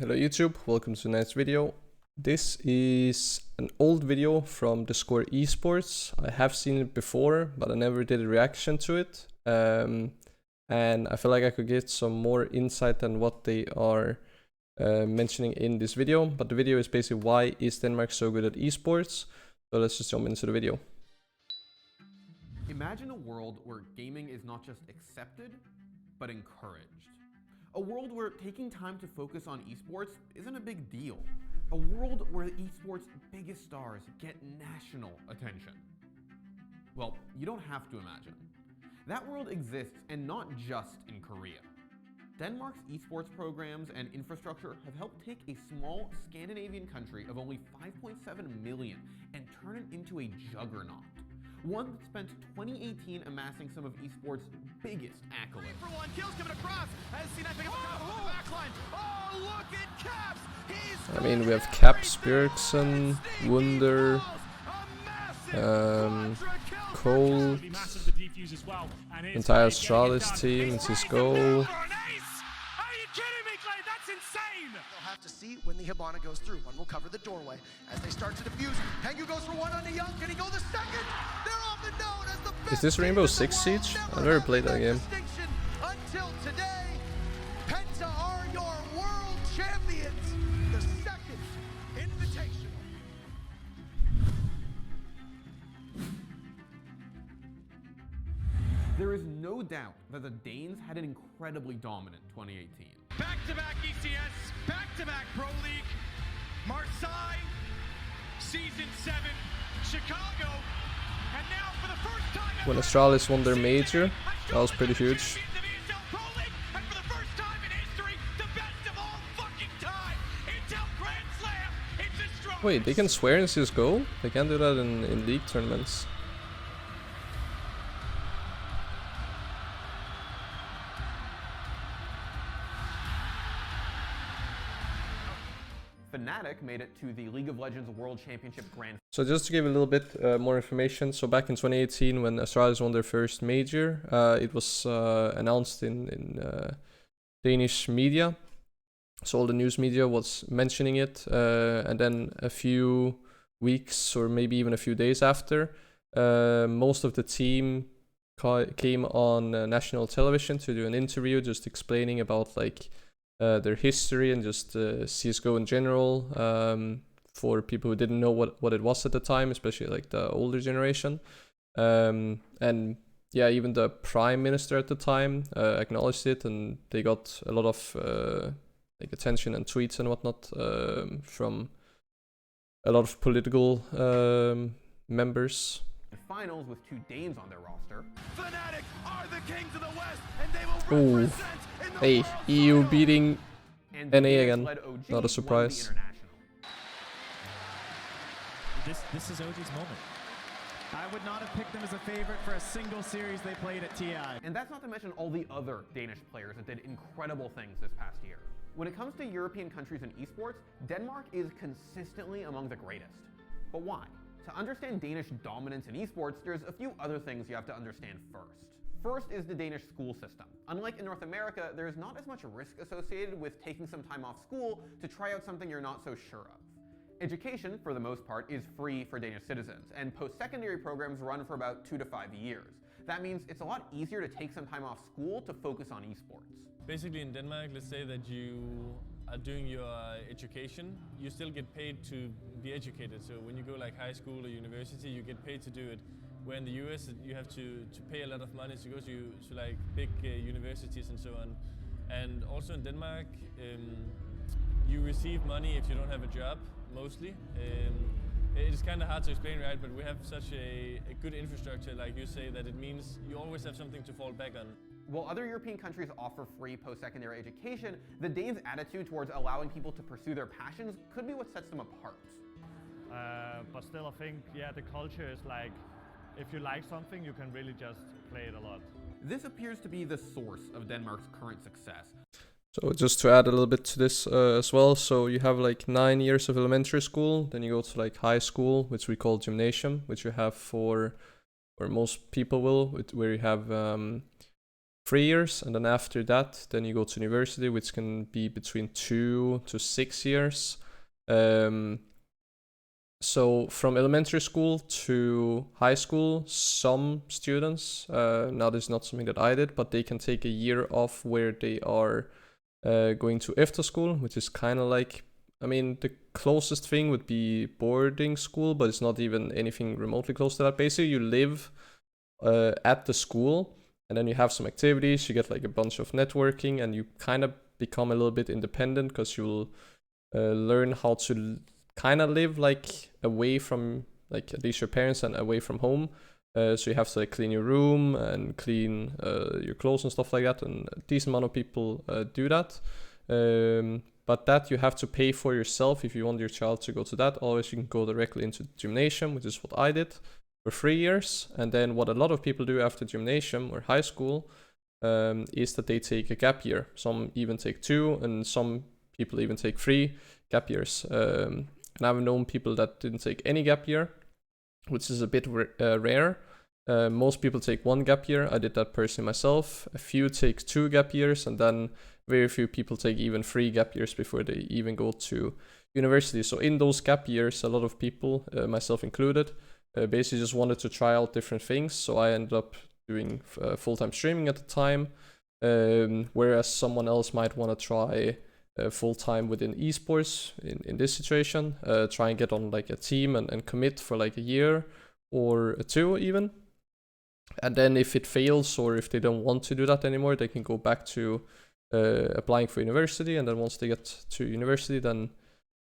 Hello YouTube, welcome to the next video. This is an old video from the score Esports. I have seen it before, but I never did a reaction to it. And I feel like I could get some more insight than what they are mentioning in this video. But the video is basically why is Denmark so good at esports. So let's just jump into the video. Imagine a world where gaming is not just accepted, but encouraged. A world where taking time to focus on esports isn't a big deal. A world where the esports' biggest stars get national attention. Well, you don't have to imagine. That world exists, and not just in Korea. Denmark's esports programs and infrastructure have helped take a small Scandinavian country of only 5.7 million and turn it into a juggernaut. One that spent 2018 amassing some of esports' biggest accolades. For one, kills coming across as C9 picking up on the backline. Oh, look at Caps! He's I mean, we have Caps, Bjergsen, Wunder, Cole, entire Astralis team, it's his goal. We'll have to see when the Hibana goes through. One will cover the doorway as they start to defuse. Pengu goes for one on the Young. Can he go the second? They're often known as the best. Is this Rainbow Six Siege? I've never played that game. Until today, Penta are your world champions. The second invitational. There is no doubt that the Danes had an incredibly dominant 2018. Back-to-back ECS, back-to-back Pro League, Marseille, Season 7, Chicago, and now for the first time When Astralis won their major, that was pretty huge. and for the first time in history, the best of all fucking time, Intel Grand Slam, it's a strong... Wait, they can swear in CSGO? They can't do that in league tournaments. Fnatic made it to the League of Legends World Championship Grand. So just to give a little bit more information, so back in 2018 when Astralis won their first major, it was announced in Danish media. So all the news media was mentioning it, and then a few weeks or maybe even a few days after, most of the team came on national television to do an interview just explaining about like their history and just CSGO in general, for people who didn't know what it was at the time, especially like the older generation. And yeah, even the prime minister at the time acknowledged it, and they got a lot of like attention and tweets and whatnot from a lot of political members. Finals with two Danes on their roster. Fnatic are the kings of the West, and they will Ooh. represent in the Hey, world EU title. beating And NA the again. Danes-led OG Not a won the surprise. international. This is OG's moment. I would not have picked them as a favorite for a single series they played at TI. And that's not to mention all the other Danish players that did incredible things this past year. When it comes to European countries in esports, Denmark is consistently among the greatest. But why? To understand Danish dominance in esports, there's a few other things you have to understand first. First is the Danish school system. Unlike in North America, there is not as much risk associated with taking some time off school to try out something you're not so sure of. Education, for the most part, is free for Danish citizens, and post-secondary programs run for about 2 to 5 years. That means it's a lot easier to take some time off school to focus on esports. Basically in Denmark, let's say that you are doing your education, you still get paid to be educated. So when you go like high school or university, you get paid to do it. Where in the US, you have to pay a lot of money to go to like big universities and so on. And also in Denmark, you receive money if you don't have a job, mostly. It is kind of hard to explain, right? But we have such a good infrastructure, like you say, that it means you always have something to fall back on. While other European countries offer free post-secondary education, the Danes' attitude towards allowing people to pursue their passions could be what sets them apart. But still, I think, yeah, the culture is like, if you like something, you can really just play it a lot. This appears to be the source of Denmark's current success. So just to add a little bit to this as well, so you have like 9 years of elementary school, then you go to like high school, which we call gymnasium, which you have for, or most people will, where you have 3 years, and then after that, then you go to university, which can be between 2 to 6 years. So from elementary school to high school, some students, now this is not something that I did, but they can take a year off where they are going to after school, which is kind of like, I mean, the closest thing would be boarding school, but it's not even anything remotely close to that. Basically, you live at the school, and then you have some activities, you get like a bunch of networking, and you kind of become a little bit independent because you'll learn how to kind of live like away from like at least your parents and away from home. So you have to like clean your room and clean your clothes and stuff like that, and a decent amount of people do that. But that you have to pay for yourself if you want your child to go to that. Otherwise, you can go directly into gymnasium, which is what I did for 3 years. And then what a lot of people do after gymnasium or high school is that they take a gap year. Some even take 2, and some people even take 3 gap years. And I've known people that didn't take any gap year, which is a bit rare. Most people take 1 gap year. I did that personally myself. A few take 2 gap years, and then very few people take even 3 gap years before they even go to university. So in those gap years, a lot of people, myself included, basically just wanted to try out different things. So I ended up doing full-time streaming at the time, whereas someone else might want to try full-time within esports in this situation, try and get on like a team and commit for like a year or 2 even. And then if it fails, or if they don't want to do that anymore, they can go back to applying for university. And then once they get to university, then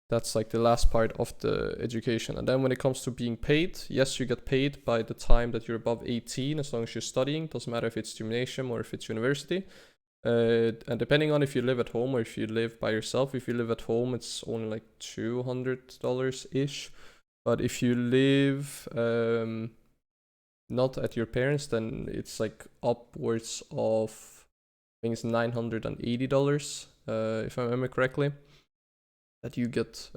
that's like the last part of the education. And then when it comes to being paid, yes, you get paid by the time that you're above 18, as long as you're studying. Doesn't matter if it's gymnasium or if it's university. And depending on if you live at home or if you live by yourself. If you live at home, it's only like $200-ish. But if you live not at your parents, then it's like upwards of, I think it's $980, if I remember correctly, that you get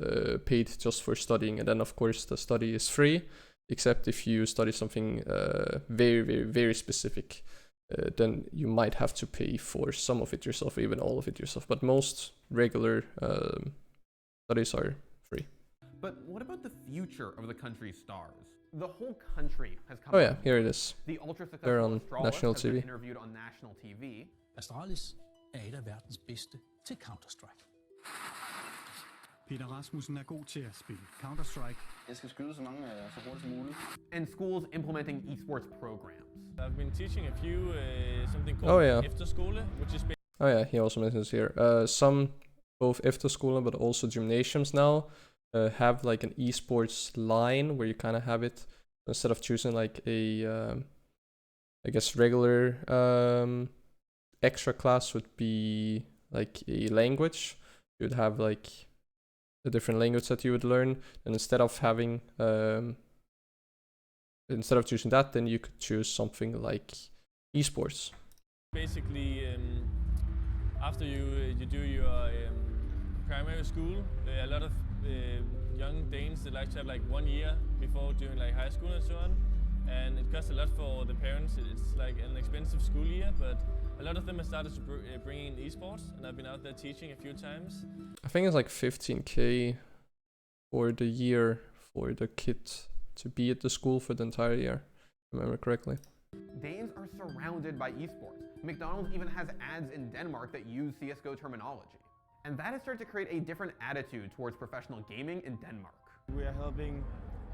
paid just for studying. And then of course the study is free, except if you study something very, very, very specific, then you might have to pay for some of it yourself, even all of it yourself. But most regular studies are free. But what about the future of the country's stars? The whole country has come. Oh yeah, here it is. The ultra They're successful on Astralis national has been TV. interviewed on national TV. Astralis et af verdens bedste til Counter-Strike. Peter Rasmussen god til at spille Counter-Strike. Jeg skal skyde så mange så hurtigt som muligt. And schools implementing esports programs. I've been teaching a few something called Oh, yeah. Efterskole, which is Oh yeah, he also mentions here. Some, both efterskoler but also gymnasiums now, have like an esports line where you kind of have it, instead of choosing like a, I guess regular extra class would be like a language. You would have like a different language that you would learn, and instead of having, instead of choosing that, then you could choose something like esports. basically after you do your primary school, a lot of young Danes, they like to have like 1 year before doing like high school and so on, and it costs a lot for the parents. It's like an expensive school year, but a lot of them have started to bring in esports, and I've been out there teaching a few times. I think it's like 15K for the year for the kid to be at the school for the entire year, if I remember correctly. Danes are surrounded by esports. McDonald's even has ads in Denmark that use CSGO terminology. And that has started to create a different attitude towards professional gaming in Denmark. We are helping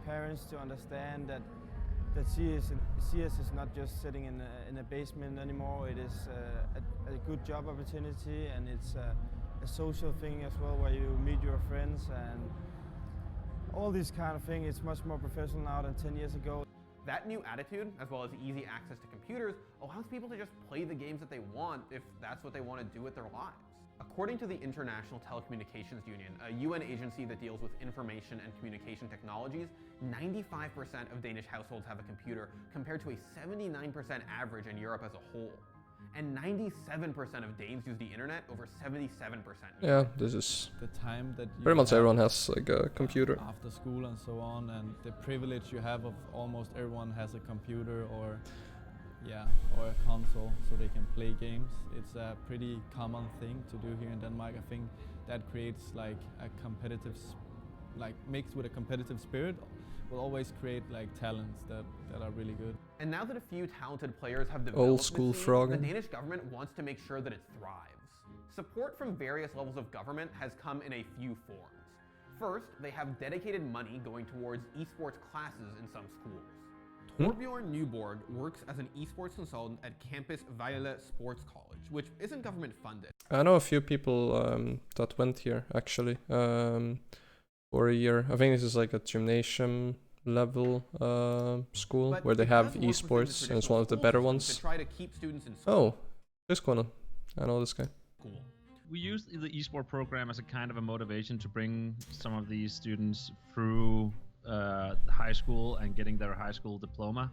parents to understand that CS is not just sitting in a basement anymore. It is a good job opportunity, and it's a social thing as well, where you meet your friends and all these kind of things. It's much more professional now than 10 years ago. That new attitude, as well as easy access to computers, allows people to just play the games that they want if that's what they want to do with their lives. According to the International Telecommunications Union, a UN agency that deals with information and communication technologies, 95% of Danish households have a computer, compared to a 79% average in Europe as a whole. And 97% of Danes use the internet, over 77%. Yeah, this is the time that you pretty much have everyone has like a computer. after school and so on, and the privilege you have of almost everyone has a computer, or or a console so they can play games. It's a pretty common thing to do here in Denmark. I think that creates like a competitive, mixed with a competitive spirit, will always create like talents that are really good. And now that a few talented players have developed Old school the scene, frog. the Danish government wants to make sure that it thrives. Support from various levels of government has come in a few forms. First, they have dedicated money going towards esports classes in some schools. Torbjorn Nyborg works as an esports consultant at Campus Vejle Sports College, which isn't government funded. I know a few people that went here actually for a year. I think this is like a gymnasium level school But where they it have does work within esports, the and it's traditional one of the school better system ones. To try to keep students in school. Oh, this corner. I know this guy. Cool. We use the esport program as a kind of a motivation to bring some of these students through high school and getting their high school diploma.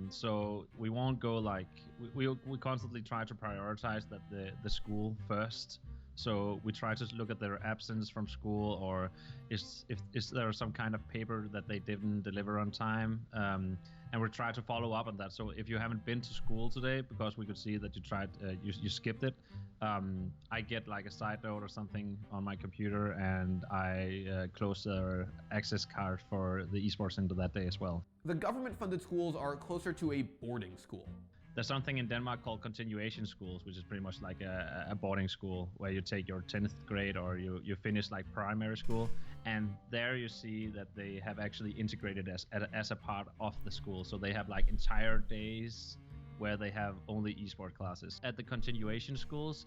So we won't go like we constantly try to prioritize that the school first. So we try to look at their absence from school, or is there some kind of paper that they didn't deliver on time, and we try to follow up on that. So if you haven't been to school today because we could see that you tried you skipped it, I get like a side note or something on my computer, and I close their access card for the esports center that day as well. The government-funded schools are closer to a boarding school. There's something in Denmark called continuation schools, which is pretty much like a boarding school where you take your 10th grade or you finish like primary school, and there you see that they have actually integrated as a part of the school. So they have like entire days where they have only esport classes. At the continuation schools,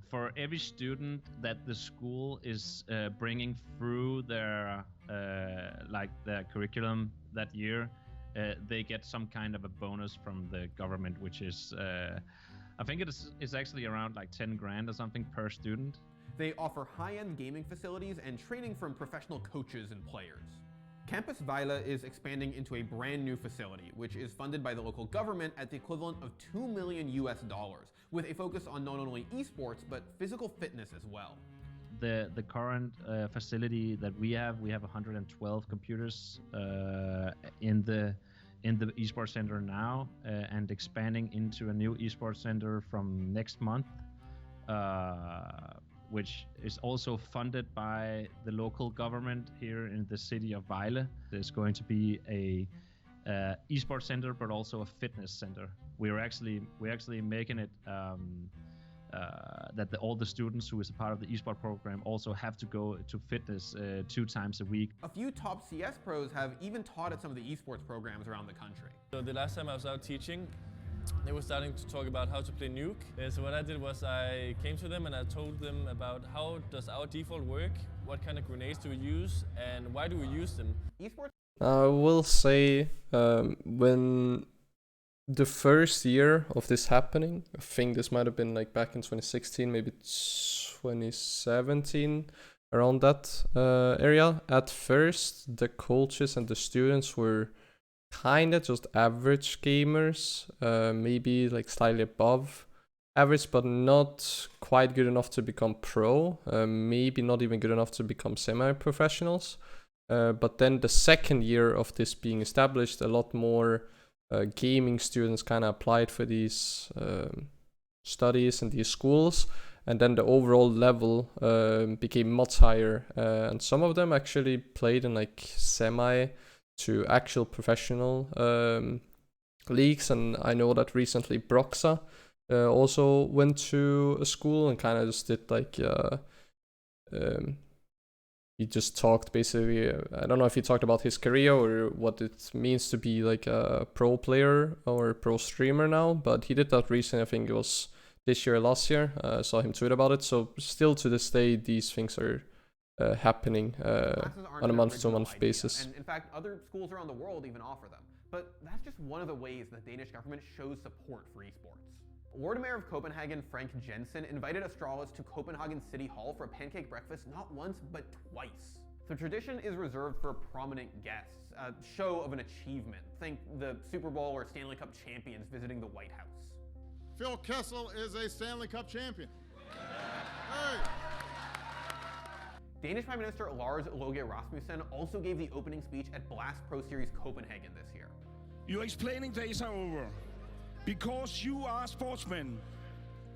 for every student that the school is bringing through their their curriculum that year, they get some kind of a bonus from the government, which is I think it's actually around like 10 grand or something per student. They offer high-end gaming facilities and training from professional coaches and players. Campus Vejle is expanding into a brand new facility, which is funded by the local government at the equivalent of $2 million US, with a focus on not only esports, but physical fitness as well. The current facility that we have 112 computers in the esports center now, and expanding into a new esports center from next month, which is also funded by the local government here in the city of Vejle. There's going to be a esports center, but also a fitness center. We're actually making it that all the students who is a part of the esports program also have to go to fitness 2 times a week. A few top CS pros have even taught at some of the esports programs around the country. So the last time I was out teaching, they were starting to talk about how to play Nuke. So what I did was I came to them and I told them about how does our default work, what kind of grenades do we use, and why do we use them. Esports. I will say when the first year of this happening, I think this might have been like back in 2016, maybe 2017, around that area. At first, the coaches and the students were kind of just average gamers, maybe like slightly above average, but not quite good enough to become pro, maybe not even good enough to become semi-professionals. But then the second year of this being established, a lot more gaming students kind of applied for these studies in these schools, and then the overall level became much higher, and some of them actually played in like semi to actual professional leagues. And I know that recently Broxa also went to a school and kind of just did like he just talked basically, I don't know if he talked about his career or what it means to be like a pro player or a pro streamer now, but he did that recently. I think it was this year or last year. I saw him tweet about it. So still to this day, these things are happening on a month-to-month basis. And in fact, other schools around the world even offer them. But that's just one of the ways the Danish government shows support for esports. Lord Mayor of Copenhagen, Frank Jensen, invited Astralis to Copenhagen City Hall for a pancake breakfast not once, but twice. The tradition is reserved for prominent guests, a show of an achievement. Think the Super Bowl or Stanley Cup champions visiting the White House. Phil Kessel is a Stanley Cup champion. Hey. Danish Prime Minister Lars Løkke Rasmussen also gave the opening speech at Blast Pro Series Copenhagen this year. Your explaining days are over. because you are sportsmen.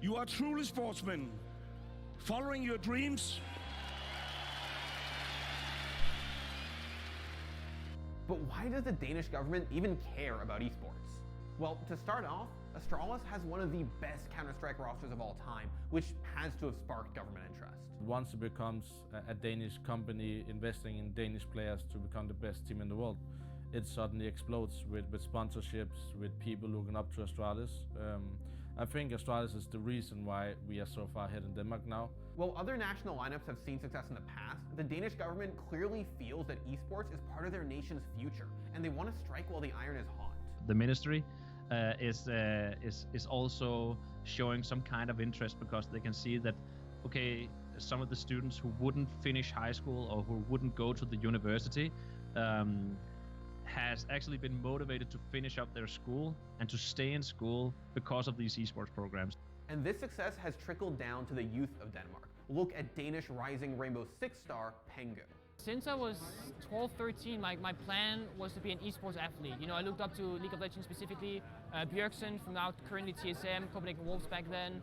You are truly sportsmen, following your dreams. But why does the Danish government even care about esports? Well, to start off, Astralis has one of the best Counter-Strike rosters of all time, which has to have sparked government interest. Once it becomes a Danish company investing in Danish players to become the best team in the world, it suddenly explodes with sponsorships, with people looking up to Astralis. I think Astralis is the reason why we are so far ahead in Denmark now. While other national lineups have seen success in the past, the Danish government clearly feels that esports is part of their nation's future, and they want to strike while the iron is hot. The ministry is also showing some kind of interest because they can see that, okay, some of the students who wouldn't finish high school or who wouldn't go to the university has actually been motivated to finish up their school and to stay in school because of these esports programs. And this success has trickled down to the youth of Denmark. Look at Danish rising Rainbow Six star Pengu. Since I was 12, 13, my plan was to be an esports athlete. You know, I looked up to League of Legends specifically, Bjergsen from now currently TSM, Copenhagen Wolves back then.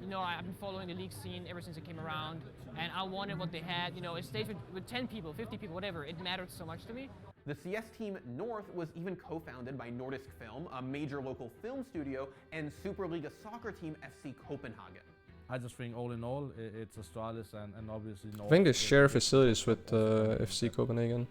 You know, I've been following the league scene ever since it came around, and I wanted what they had. You know, it stayed with 10 people, 50 people, whatever. It mattered so much to me. The CS team North was even co-founded by Nordisk Film, a major local film studio, and Superliga soccer team FC Copenhagen. I just think all in all, it's Astralis and obviously North. I think they share facilities with FC Copenhagen,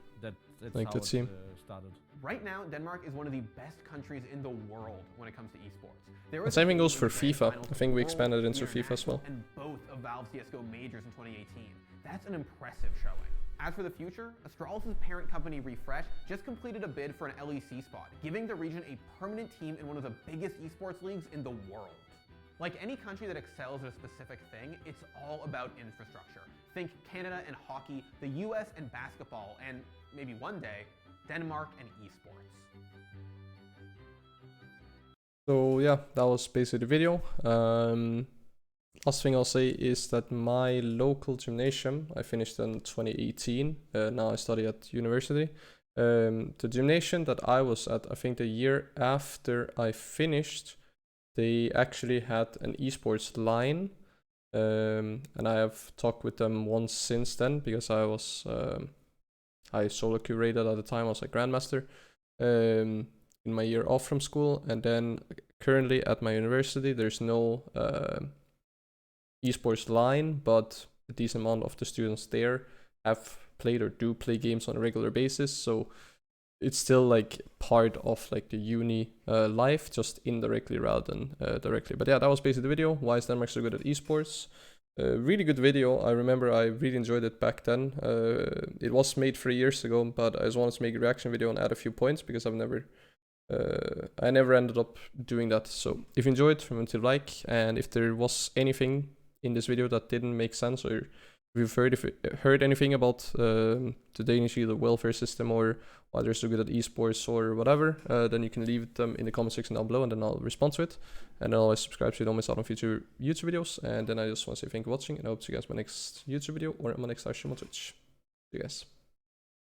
like the team. Started. Right now, Denmark is one of the best countries in the world when it comes to esports. The same thing goes for FIFA. I think we expanded into FIFA as well. And both of Valve's CSGO majors in 2018. That's an impressive showing. As for the future, Astralis' parent company Refresh just completed a bid for an LEC spot, giving the region a permanent team in one of the biggest esports leagues in the world. Like any country that excels at a specific thing, it's all about infrastructure. Think Canada and hockey, the US and basketball, and maybe one day, Denmark and esports. So yeah, that was basically the video. Last thing I'll say is that my local gymnasium, I finished in 2018. Now I study at university. The gymnasium that I was at, I think the year after I finished, they actually had an esports line. And I have talked with them once since then because I was I solo curated at the time. I was a grandmaster in my year off from school, and then currently at my university there's no esports line, but a decent amount of the students there have played or do play games on a regular basis, so it's still like part of like the uni life, just indirectly rather than directly. But yeah, that was basically the video. Why is Denmark so good at esports? Really good video. I remember I really enjoyed it back then. It was made 3 years ago, but I just wanted to make a reaction video and add a few points because I never ended up doing that. So if you enjoyed, remember to like, and if there was anything in this video that didn't make sense, or if you've heard anything about the Danish either welfare system or why they're so good at esports or whatever, then you can leave them in the comment section down below, and then I'll respond to it. And I'll always subscribe so you don't miss out on future YouTube videos. And then I just want to say thank you for watching, and I hope to see you guys in my next YouTube video or in my next live stream on Twitch. See you guys.